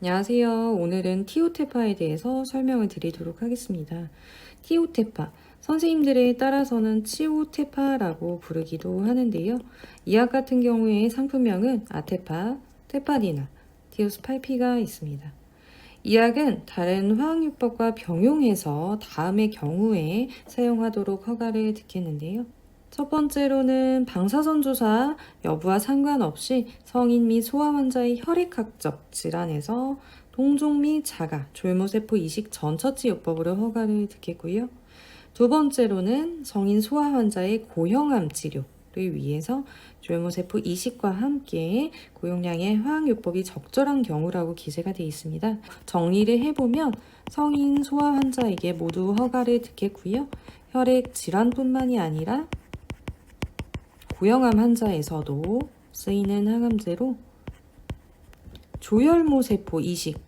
안녕하세요. 오늘은 티오테파에 대해서 설명을 드리도록 하겠습니다. 티오테파, 선생님들에 따라서는 치오테파라고 부르기도 하는데요. 이 약 같은 경우에 상품명은 아테파, 테파디나, 티오스팔피가 있습니다. 이 약은 다른 화학요법과 병용해서 다음의 경우에 사용하도록 허가를 듣겠는데요. 첫 번째로는 방사선 조사 여부와 상관없이 성인 및 소아 환자의 혈액학적 질환에서 동종 및 자가, 졸모세포 이식 전처치 요법으로 허가를 듣겠고요. 두 번째로는 성인 소아 환자의 고형암 치료를 위해서 졸모세포 이식과 함께 고용량의 화학요법이 적절한 경우라고 기재가 되어 있습니다. 정리를 해보면 성인 소아 환자에게 모두 허가를 듣겠고요. 혈액 질환뿐만이 아니라 고형암 환자에서도 쓰이는 항암제로 조혈모세포 이식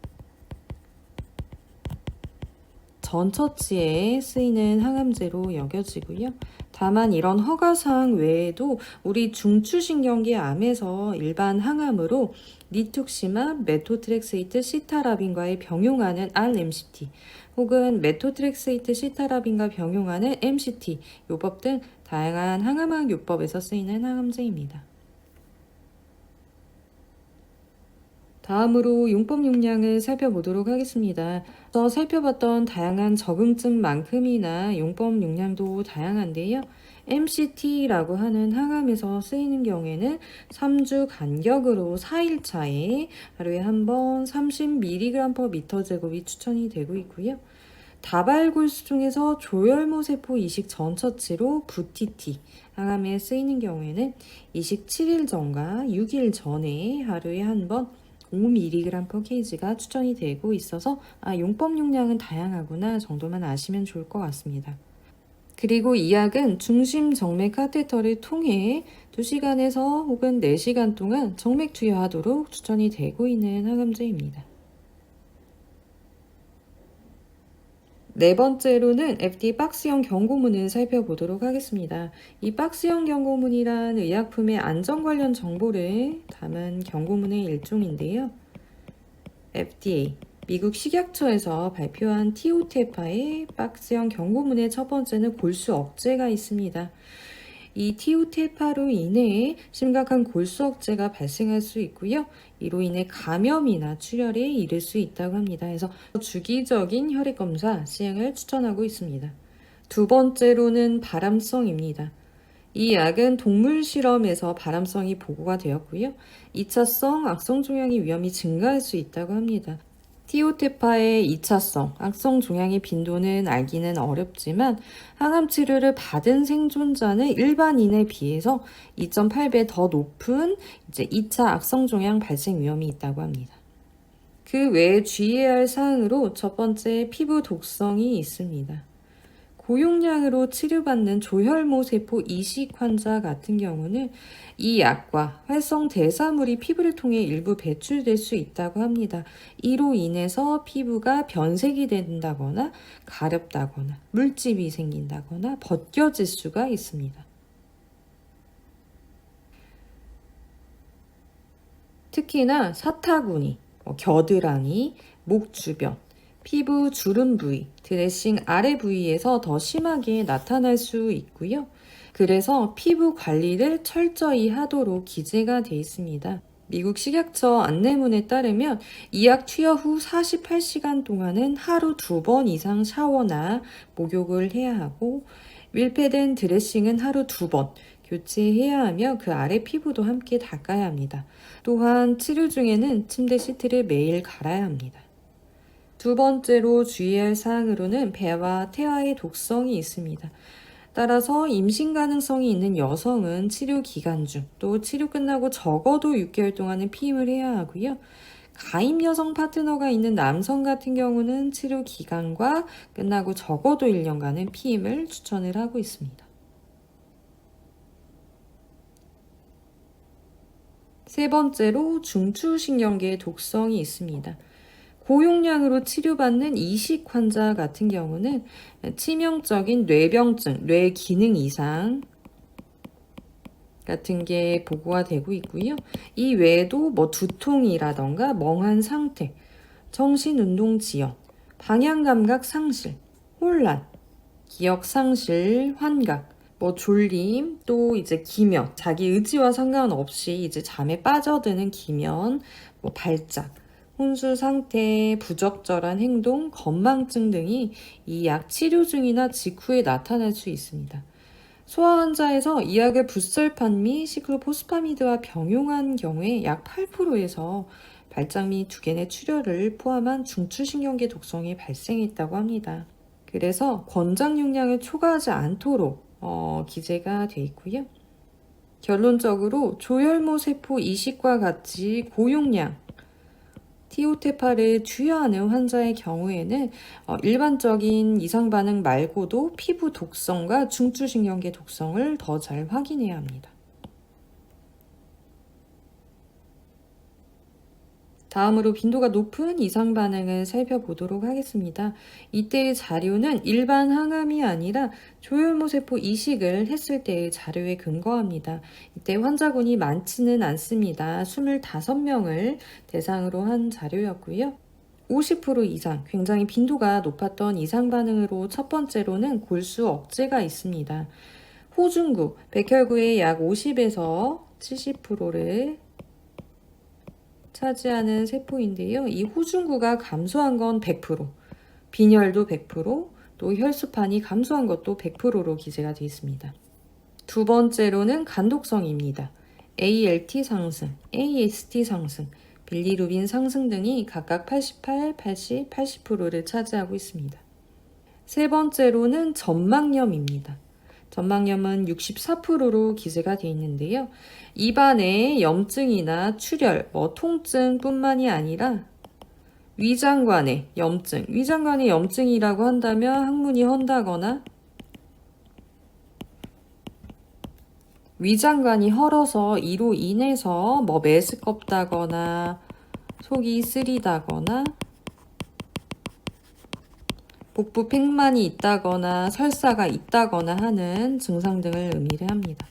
전처치에 쓰이는 항암제로 여겨지고요. 다만 이런 허가사항 외에도 우리 중추신경계 암에서 일반 항암으로 리툭시맙, 메토트렉세이트, 시타라빈과의 병용하는 RMCT 혹은 메토트렉세이트, 시타라빈과 병용하는 MCT 요법 등 다양한 항암학 요법에서 쓰이는 항암제입니다. 다음으로 용법 용량을 살펴보도록 하겠습니다. 저 살펴봤던 다양한 적응증만큼이나 용법 용량도 다양한데요. MCT라고 하는 항암에서 쓰이는 경우에는 3주 간격으로 4일차에 하루에 한 번 30mg/m제곱이 추천이 되고 있고요. 다발골수 중에서 조혈모세포 이식 전처치로 VTT 항암에 쓰이는 경우에는 이식 7일 전과 6일 전에 하루에 한 번 5mg/kg가 추천이 되고 있어서 용법 용량은 다양하구나 정도만 아시면 좋을 것 같습니다. 그리고 이 약은 중심 정맥 카테터를 통해 2시간에서 혹은 4시간 동안 정맥 투여하도록 추천이 되고 있는 항암제입니다. 네 번째로는 FDA 박스형 경고문을 살펴보도록 하겠습니다. 이 박스형 경고문이란 의약품의 안전 관련 정보를 담은 경고문의 일종인데요. FDA, 미국 식약처에서 발표한 티오테파의 박스형 경고문의 첫 번째는 골수 억제가 있습니다. 이 티오테파로 인해 심각한 골수 억제가 발생할 수 있고요. 이로 인해 감염이나 출혈에 이를 수 있다고 합니다. 그래서 주기적인 혈액 검사 시행을 추천하고 있습니다. 두 번째로는 발암성입니다. 이 약은 동물 실험에서 발암성이 보고가 되었고요. 2차성 악성 종양의 위험이 증가할 수 있다고 합니다. 티오테파의 2차성 악성 종양의 빈도는 알기는 어렵지만 항암 치료를 받은 생존자는 일반인에 비해서 2.8배 더 높은 2차 악성 종양 발생 위험이 있다고 합니다. 그 외에 주의해야 할 사항으로 첫 번째 피부 독성이 있습니다. 고용량으로 치료받는 조혈모세포 이식 환자 같은 경우는 이 약과 활성 대사물이 피부를 통해 일부 배출될 수 있다고 합니다. 이로 인해서 피부가 변색이 된다거나 가렵다거나 물집이 생긴다거나 벗겨질 수가 있습니다. 특히나 사타구니, 겨드랑이, 목 주변, 피부 주름 부위, 드레싱 아래 부위에서 더 심하게 나타날 수 있고요. 그래서 피부 관리를 철저히 하도록 기재가 되어 있습니다. 미국 식약처 안내문에 따르면 이 약 투여 후 48시간 동안은 하루 2번 이상 샤워나 목욕을 해야 하고 밀폐된 드레싱은 하루 2번 교체해야 하며 그 아래 피부도 함께 닦아야 합니다. 또한 치료 중에는 침대 시트를 매일 갈아야 합니다. 두 번째로 주의할 사항으로는 배와 태아의 독성이 있습니다. 따라서 임신 가능성이 있는 여성은 치료 기간 중 또 치료 끝나고 적어도 6개월 동안은 피임을 해야 하고요. 가임 여성 파트너가 있는 남성 같은 경우는 치료 기간과 끝나고 적어도 1년간은 피임을 추천을 하고 있습니다. 세 번째로 중추신경계의 독성이 있습니다. 고용량으로 치료받는 이식 환자 같은 경우는 치명적인 뇌병증, 뇌 기능 이상 같은 게 보고가 되고 있고요. 이 외에도 두통이라던가 멍한 상태, 정신운동 지연, 방향감각 상실, 혼란, 기억 상실, 환각, 졸림, 또 이제 기면, 자기 의지와 상관없이 이제 잠에 빠져드는 기면, 발작, 혼수 상태, 부적절한 행동, 건망증 등이 이 약 치료 중이나 직후에 나타날 수 있습니다. 소아 환자에서 이 약을 붓설판 및 시클로포스파미드와 병용한 경우에 약 8%에서 발작 및 두개 내 출혈을 포함한 중추신경계 독성이 발생했다고 합니다. 그래서 권장 용량을 초과하지 않도록 기재가 되어 있고요. 결론적으로 조혈모 세포 이식과 같이 고용량 티오테파를 투여하는 환자의 경우에는 일반적인 이상 반응 말고도 피부 독성과 중추신경계 독성을 더 잘 확인해야 합니다. 다음으로 빈도가 높은 이상 반응을 살펴보도록 하겠습니다. 이때의 자료는 일반 항암이 아니라 조혈모세포 이식을 했을 때의 자료에 근거합니다. 이때 환자군이 많지는 않습니다. 25명을 대상으로 한 자료였고요. 50% 이상, 굉장히 빈도가 높았던 이상 반응으로 첫 번째로는 골수 억제가 있습니다. 호중구, 백혈구의 약 50에서 70%를 차지하는 세포인데요. 이 호중구가 감소한 건 100%, 빈혈도 100%, 또 혈수판이 감소한 것도 100%로 기재가 되어 있습니다. 두 번째로는 간독성입니다. ALT 상승, AST 상승, 빌리루빈 상승 등이 각각 88, 80, 80%를 차지하고 있습니다. 세 번째로는 점막염입니다. 점막염은 64%로 기재가 되어 있는데요. 입안에 염증이나 출혈, 통증뿐만이 아니라 위장관의 염증, 위장관의 염증이라고 한다면 항문이 헌다거나 위장관이 헐어서 이로 인해서 메스껍다거나 속이 쓰리다거나 복부 팽만이 있다거나 설사가 있다거나 하는 증상 등을 의미를 합니다.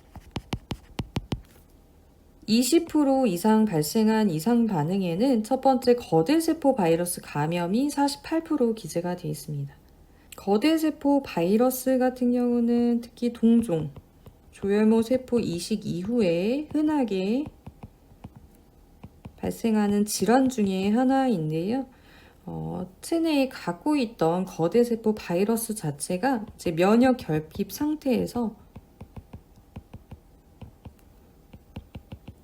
20% 이상 발생한 이상 반응에는 첫 번째 거대세포 바이러스 감염이 48% 기재가 되어 있습니다. 거대세포 바이러스 같은 경우는 특히 동종, 조혈모 세포 이식 이후에 흔하게 발생하는 질환 중에 하나인데요. 체내에 갖고 있던 거대세포 바이러스 자체가 이제 면역 결핍 상태에서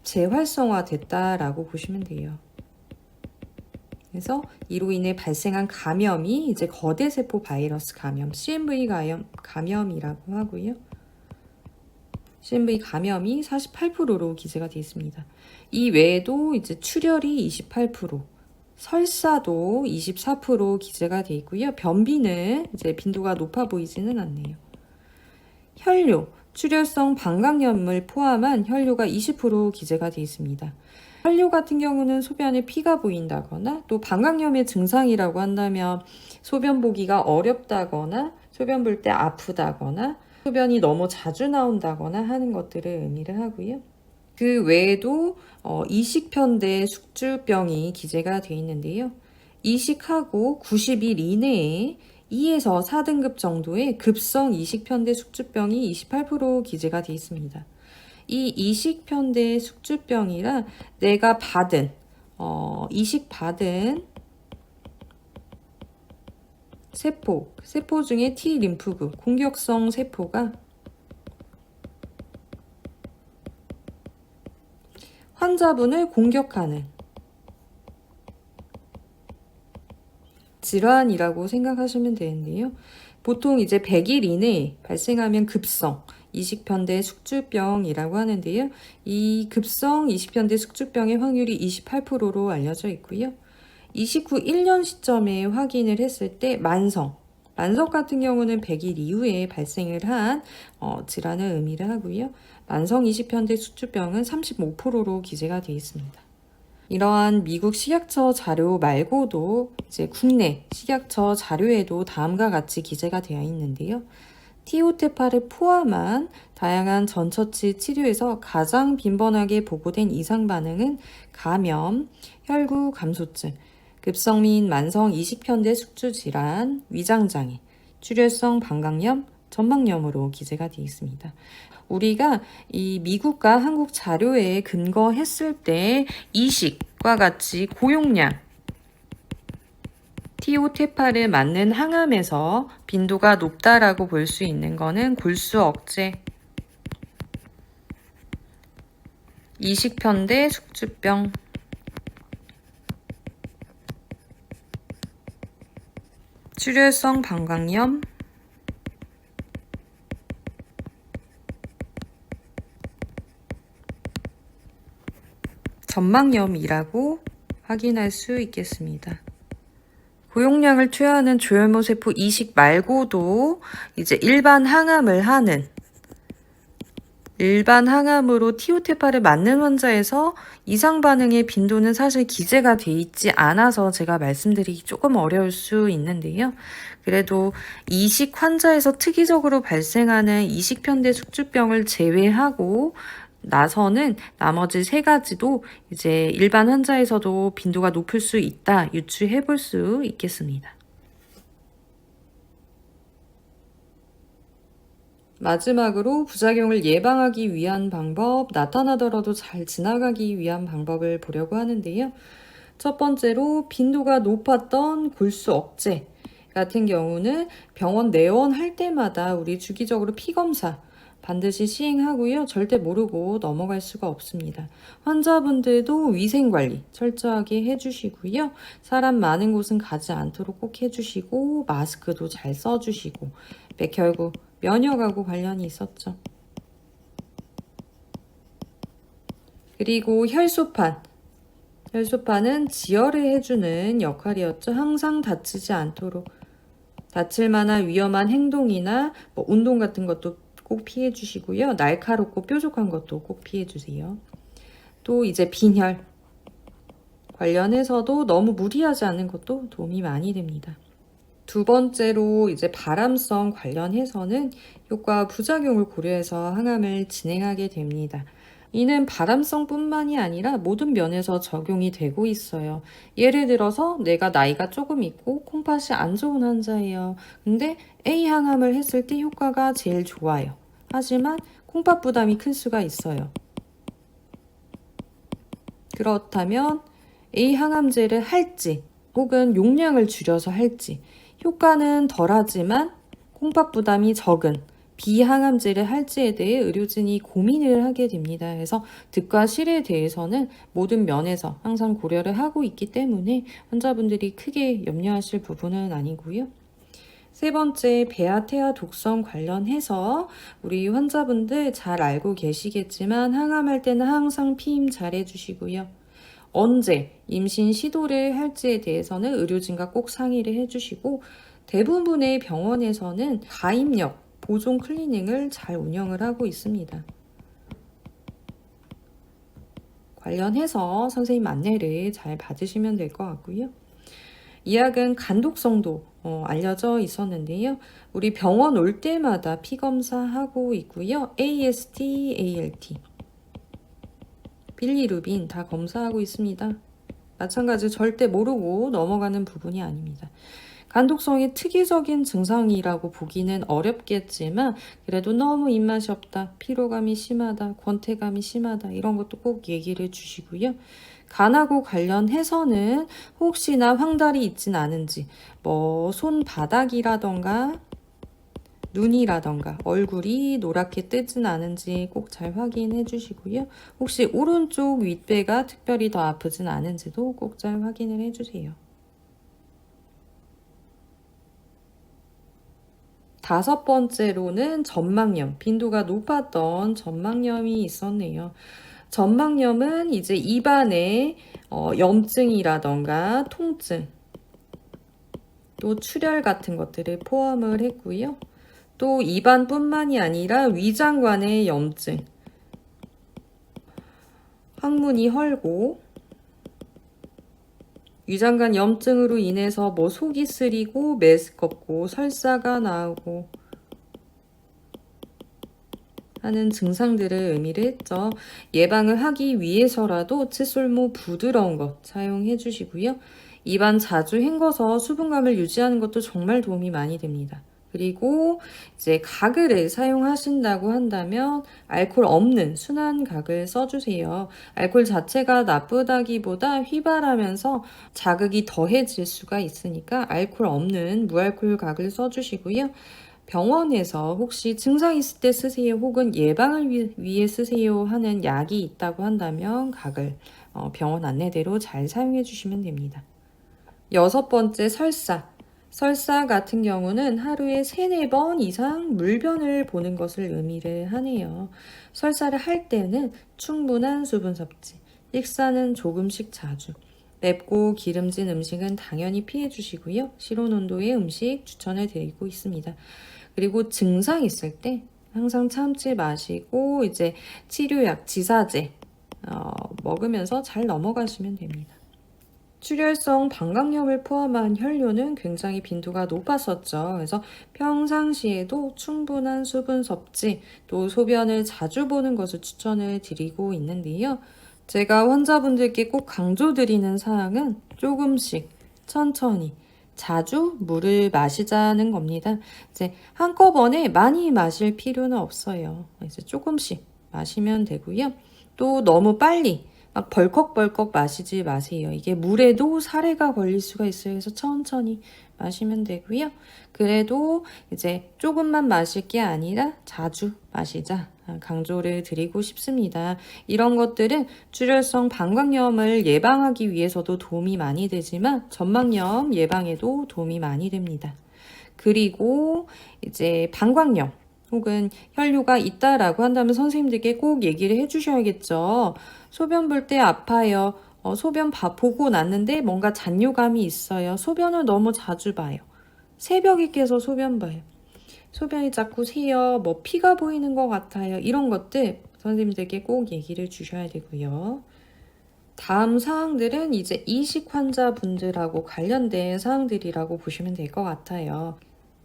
재활성화됐다라고 보시면 돼요. 그래서 이로 인해 발생한 감염이 이제 거대세포 바이러스 감염, CMV 감염이라고 하고요. CMV 감염이 48%로 기재가 되어 있습니다. 이 외에도 이제 출혈이 28%, 설사도 24% 기재가 되어 있고요. 변비는 이제 빈도가 높아 보이지는 않네요. 혈뇨, 출혈성 방광염을 포함한 혈뇨가 20% 기재가 되어 있습니다. 혈뇨 같은 경우는 소변에 피가 보인다거나 또 방광염의 증상이라고 한다면 소변 보기가 어렵다거나 소변 볼 때 아프다거나 소변이 너무 자주 나온다거나 하는 것들을 의미를 하고요. 그 외에도 이식편대 숙주병이 기재가 되어 있는데요. 이식하고 90일 이내에 2에서 4등급 정도의 급성 이식편대 숙주병이 28% 기재가 되어 있습니다. 이 이식편대 숙주병이라 내가 받은 이식받은 세포 중에 T 림프구 공격성 세포가 환자분을 공격하는 질환이라고 생각하시면 되는데요. 보통 이제 100일 이내에 발생하면 급성 이식편대 숙주병이라고 하는데요. 이 급성 이식편대 숙주병의 확률이 28%로 알려져 있고요. 이식 후 1년 시점에 확인을 했을 때 만성 같은 경우는 100일 이후에 발생을 한 질환을 의미를 하고요. 만성 이식편대 숙주병은 35%로 기재가 되어 있습니다. 이러한 미국 식약처 자료 말고도 이제 국내 식약처 자료에도 다음과 같이 기재가 되어 있는데요. 티오테파를 포함한 다양한 전처치 치료에서 가장 빈번하게 보고된 이상 반응은 감염, 혈구 감소증, 급성 및 만성 이식편대 숙주 질환, 위장장애, 출혈성 방광염, 전막염으로 기재가 되어 있습니다. 우리가 이 미국과 한국 자료에 근거했을 때 이식과 같이 고용량 티오테파를 맞는 항암에서 빈도가 높다라고 볼 수 있는 거는 골수 억제, 이식편대 숙주병, 출혈성 방광염, 전막염이라고 확인할 수 있겠습니다. 고용량을 투여하는 조혈모 세포 이식 말고도 이제 일반 항암으로 티오테파를 맞는 환자에서 이상 반응의 빈도는 사실 기재가 돼 있지 않아서 제가 말씀드리기 조금 어려울 수 있는데요. 그래도 이식 환자에서 특이적으로 발생하는 이식편대 숙주병을 제외하고 나서는 나머지 3가지도 이제 일반 환자에서도 빈도가 높을 수 있다 유추해 볼 수 있겠습니다. 마지막으로 부작용을 예방하기 위한 방법, 나타나더라도 잘 지나가기 위한 방법을 보려고 하는데요. 첫 번째로 빈도가 높았던 골수 억제 같은 경우는 병원 내원할 때마다 우리 주기적으로 피검사 반드시 시행하고요. 절대 모르고 넘어갈 수가 없습니다. 환자분들도 위생관리 철저하게 해주시고요. 사람 많은 곳은 가지 않도록 꼭 해주시고 마스크도 잘 써주시고 백혈구, 면역하고 관련이 있었죠. 그리고 혈소판은 지혈을 해주는 역할이었죠. 항상 다치지 않도록 다칠 만한 위험한 행동이나 운동 같은 것도 꼭 피해 주시고요. 날카롭고 뾰족한 것도 꼭 피해 주세요. 또 이제 빈혈 관련해서도 너무 무리하지 않는 것도 도움이 많이 됩니다. 두 번째로 이제 발암성 관련해서는 효과 부작용을 고려해서 항암을 진행하게 됩니다. 이는 발암성뿐만이 아니라 모든 면에서 적용이 되고 있어요. 예를 들어서 내가 나이가 조금 있고 콩팥이 안 좋은 환자예요. 근데 A 항암을 했을 때 효과가 제일 좋아요. 하지만 콩팥 부담이 클 수가 있어요. 그렇다면 A 항암제를 할지 혹은 용량을 줄여서 할지 효과는 덜하지만 콩팥 부담이 적은 비항암제를 할지에 대해 의료진이 고민을 하게 됩니다. 그래서 득과 실에 대해서는 모든 면에서 항상 고려를 하고 있기 때문에 환자분들이 크게 염려하실 부분은 아니고요. 세 번째, 베아테아 독성 관련해서 우리 환자분들 잘 알고 계시겠지만 항암할 때는 항상 피임 잘 해주시고요. 언제 임신 시도를 할지에 대해서는 의료진과 꼭 상의를 해주시고 대부분의 병원에서는 가입력 보존 클리닝을 잘 운영을 하고 있습니다. 관련해서 선생님 안내를 잘 받으시면 될 것 같고요. 이 약은 간독성도 알려져 있었는데요. 우리 병원 올 때마다 피검사하고 있고요. AST, ALT, 빌리루빈 다 검사하고 있습니다. 마찬가지로 절대 모르고 넘어가는 부분이 아닙니다. 간독성이 특이적인 증상이라고 보기는 어렵겠지만 그래도 너무 입맛이 없다, 피로감이 심하다, 권태감이 심하다 이런 것도 꼭 얘기를 주시고요. 간하고 관련해서는 혹시나 황달이 있진 않은지 손바닥이라던가 눈이라던가 얼굴이 노랗게 뜨진 않은지 꼭 잘 확인해 주시고요. 혹시 오른쪽 윗배가 특별히 더 아프진 않은지도 꼭 잘 확인을 해 주세요. 5번째로는 전막염, 빈도가 높았던 전막염이 있었네요. 전막염은 이제 입안에 염증이라던가 통증, 또 출혈 같은 것들을 포함을 했고요. 또 입안뿐만이 아니라 위장관의 염증, 항문이 헐고 위장관 염증으로 인해서 속이 쓰리고 메스껍고 설사가 나오고 하는 증상들을 의미를 했죠. 예방을 하기 위해서라도 칫솔모 부드러운 것 사용해 주시고요. 입안 자주 헹궈서 수분감을 유지하는 것도 정말 도움이 많이 됩니다. 그리고 이제 가글을 사용하신다고 한다면 알코올 없는 순한 가글 써주세요. 알코올 자체가 나쁘다기보다 휘발하면서 자극이 더해질 수가 있으니까 알코올 없는 무알코올 가글 써주시고요. 병원에서 혹시 증상 있을 때 쓰세요 혹은 예방을 위해 쓰세요 하는 약이 있다고 한다면 가글 병원 안내대로 잘 사용해 주시면 됩니다. 6번째 설사. 설사 같은 경우는 하루에 3-4번 이상 물변을 보는 것을 의미를 하네요. 설사를 할 때는 충분한 수분 섭취, 식사는 조금씩 자주, 맵고 기름진 음식은 당연히 피해 주시고요. 실온 온도의 음식 추천을 드리고 있습니다. 그리고 증상 있을 때 항상 참지 마시고 이제 치료약, 지사제 먹으면서 잘 넘어가시면 됩니다. 출혈성 방광염을 포함한 혈뇨는 굉장히 빈도가 높았었죠. 그래서 평상시에도 충분한 수분 섭취, 또 소변을 자주 보는 것을 추천을 드리고 있는데요. 제가 환자분들께 꼭 강조드리는 사항은 조금씩, 천천히, 자주 물을 마시자는 겁니다. 이제 한꺼번에 많이 마실 필요는 없어요. 이제 조금씩 마시면 되고요. 또 너무 빨리 막 벌컥벌컥 마시지 마세요. 이게 물에도 사례가 걸릴 수가 있어요. 그래서 천천히 마시면 되고요. 그래도 이제 조금만 마실 게 아니라 자주 마시자 강조를 드리고 싶습니다. 이런 것들은 출혈성 방광염을 예방하기 위해서도 도움이 많이 되지만 전망염 예방에도 도움이 많이 됩니다. 그리고 이제 방광염 혹은 혈뇨가 있다라고 한다면 선생님들께 꼭 얘기를 해주셔야겠죠. 소변 볼 때 아파요. 소변 보고 났는데 뭔가 잔뇨감이 있어요. 소변을 너무 자주 봐요. 새벽에 깨서 소변 봐요. 소변이 자꾸 새요. 뭐 피가 보이는 것 같아요. 이런 것들 선생님들께 꼭 얘기를 주셔야 되고요. 다음 사항들은 이제 이식 환자분들하고 관련된 사항들이라고 보시면 될 것 같아요.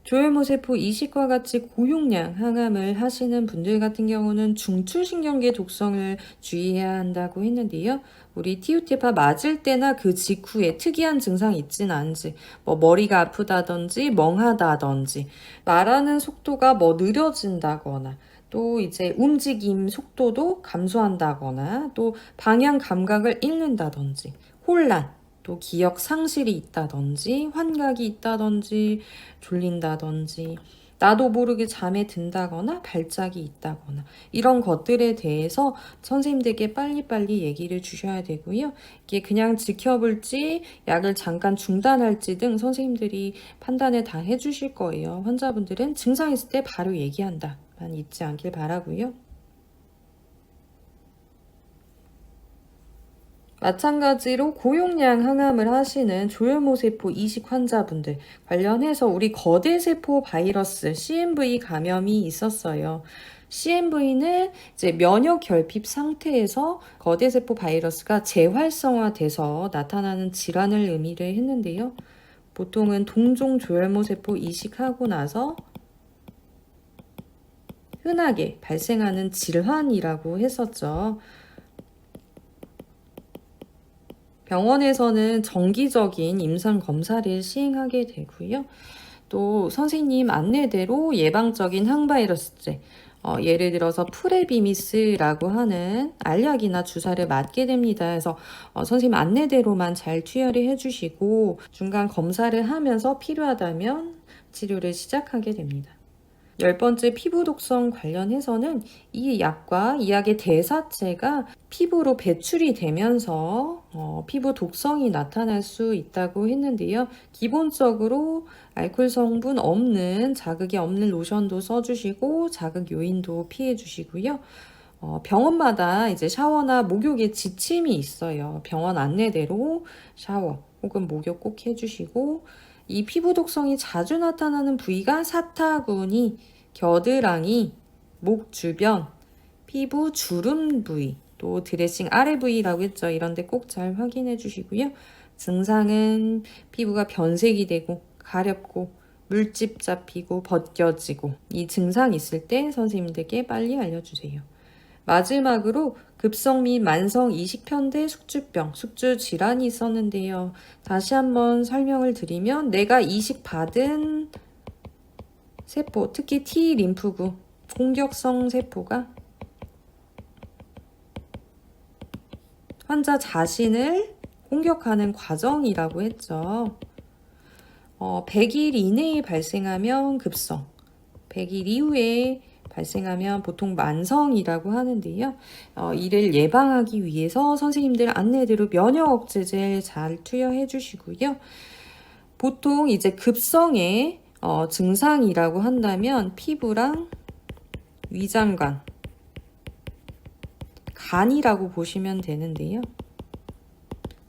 조혈모세포 이식과 같이 고용량 항암을 하시는 분들 같은 경우는 중추신경계 독성을 주의해야 한다고 했는데요. 우리 TUT파 맞을 때나 그 직후에 특이한 증상이 있진 않은지, 뭐 머리가 아프다든지 멍하다든지, 말하는 속도가 뭐 느려진다거나, 또 이제 움직임 속도도 감소한다거나, 또 방향 감각을 잃는다든지, 혼란, 또 기억 상실이 있다든지 환각이 있다든지 졸린다든지 나도 모르게 잠에 든다거나 발작이 있다거나 이런 것들에 대해서 선생님들께 빨리빨리 얘기를 주셔야 되고요. 이게 그냥 지켜볼지 약을 잠깐 중단할지 등 선생님들이 판단을 다 해주실 거예요. 환자분들은 증상 있을 때 바로 얘기한다만 잊지 않길 바라고요. 마찬가지로 고용량 항암을 하시는 조혈모세포 이식 환자분들 관련해서 우리 거대세포 바이러스 CMV 감염이 있었어요. CMV는 이제 면역 결핍 상태에서 거대세포 바이러스가 재활성화돼서 나타나는 질환을 의미를 했는데요. 보통은 동종 조혈모세포 이식하고 나서 흔하게 발생하는 질환이라고 했었죠. 병원에서는 정기적인 임상 검사를 시행하게 되고요. 또 선생님 안내대로 예방적인 항바이러스제, 예를 들어서 프레비미스라고 하는 알약이나 주사를 맞게 됩니다. 그래서 선생님 안내대로만 잘 투여를 해주시고 중간 검사를 하면서 필요하다면 치료를 시작하게 됩니다. 10번째 피부 독성 관련해서는 이 약과 이 약의 대사체가 피부로 배출이 되면서 피부 독성이 나타날 수 있다고 했는데요. 기본적으로 알코올 성분 없는 자극이 없는 로션도 써주시고 자극 요인도 피해 주시고요. 병원마다 이제 샤워나 목욕에 지침이 있어요. 병원 안내대로 샤워 혹은 목욕 꼭 해주시고 이 피부 독성이 자주 나타나는 부위가 사타구니, 겨드랑이, 목 주변, 피부 주름 부위, 또 드레싱 아래 부위라고 했죠. 이런데 꼭 잘 확인해 주시고요. 증상은 피부가 변색이 되고 가렵고 물집 잡히고 벗겨지고 이 증상 있을 때 선생님들께 빨리 알려주세요. 마지막으로 급성 및 만성 이식편대 숙주병, 숙주 질환이 있었는데요. 다시 한번 설명을 드리면 내가 이식받은 세포, 특히 T 림프구, 공격성 세포가 환자 자신을 공격하는 과정이라고 했죠. 100일 이내에 발생하면 급성, 100일 이후에 발생하면 보통 만성이라고 하는데요. 이를 예방하기 위해서 선생님들 안내대로 면역 억제제를 잘 투여해 주시고요. 보통 이제 급성의 증상이라고 한다면 피부랑 위장관, 간이라고 보시면 되는데요.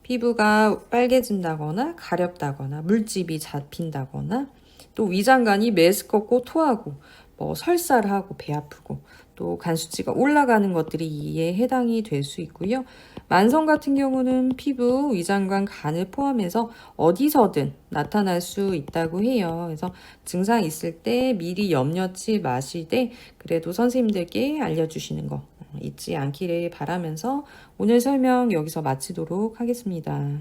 피부가 빨개진다거나 가렵다거나 물집이 잡힌다거나 또 위장관이 메스껍고 토하고 설사를 하고 배 아프고 또 간 수치가 올라가는 것들이 이에 해당이 될 수 있고요. 만성 같은 경우는 피부, 위장관, 간을 포함해서 어디서든 나타날 수 있다고 해요. 그래서 증상 있을 때 미리 염려치 마시되 그래도 선생님들께 알려주시는 거 잊지 않기를 바라면서 오늘 설명 여기서 마치도록 하겠습니다.